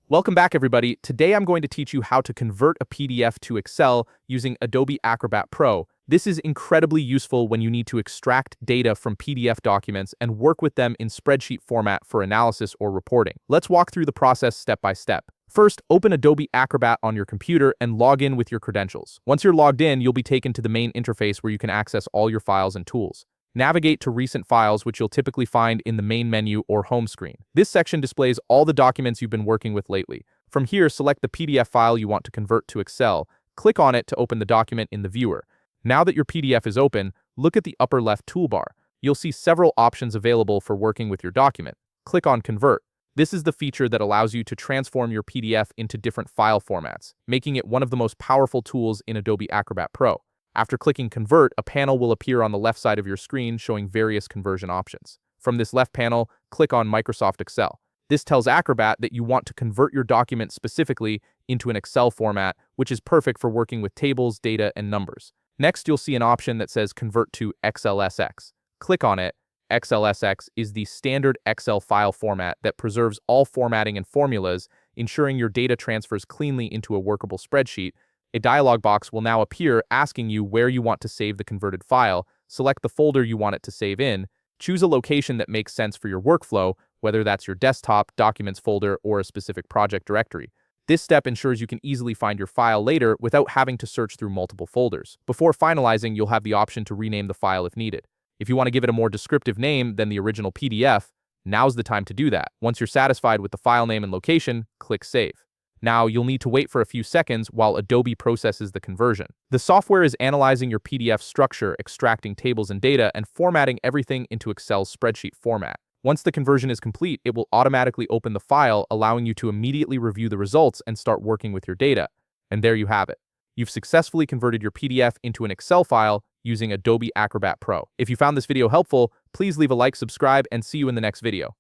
Welcome back, everybody. Today I'm going to teach you how to convert a PDF to Excel using Adobe Acrobat Pro. This is incredibly useful when you need to extract data from PDF documents and work with them in spreadsheet format for analysis or reporting. Let's walk through the process step by step. First, open Adobe Acrobat on your computer and log in with your credentials. Once you're logged in, you'll be taken to the main interface where you can access all your files and tools. Navigate to Recent Files, which you'll typically find in the main menu or home screen. This section displays all the documents you've been working with lately. From here, select the PDF file you want to convert to Excel. Click on it to open the document in the viewer. Now that your PDF is open, look at the upper left toolbar. You'll see several options available for working with your document. Click on Convert. This is the feature that allows you to transform your PDF into different file formats, making it one of the most powerful tools in Adobe Acrobat Pro. After clicking Convert, a panel will appear on the left side of your screen showing various conversion options. From this left panel, click on Microsoft Excel. This tells Acrobat that you want to convert your document specifically into an Excel format, which is perfect for working with tables, data, and numbers. Next, you'll see an option that says Convert to XLSX. Click on it. XLSX is the standard Excel file format that preserves all formatting and formulas, ensuring your data transfers cleanly into a workable spreadsheet. A dialog box will now appear asking you where you want to save the converted file. Select the folder you want it to save in. Choose a location that makes sense for your workflow, whether that's your desktop, documents folder, or a specific project directory. This step ensures you can easily find your file later without having to search through multiple folders. Before finalizing, you'll have the option to rename the file if needed. If you want to give it a more descriptive name than the original PDF, now's the time to do that. Once you're satisfied with the file name and location, click Save. Now, you'll need to wait for a few seconds while Adobe processes the conversion. The software is analyzing your PDF structure, extracting tables and data, and formatting everything into Excel's spreadsheet format. Once the conversion is complete, it will automatically open the file, allowing you to immediately review the results and start working with your data. And there you have it. You've successfully converted your PDF into an Excel file using Adobe Acrobat Pro. If you found this video helpful, please leave a like, subscribe, and see you in the next video.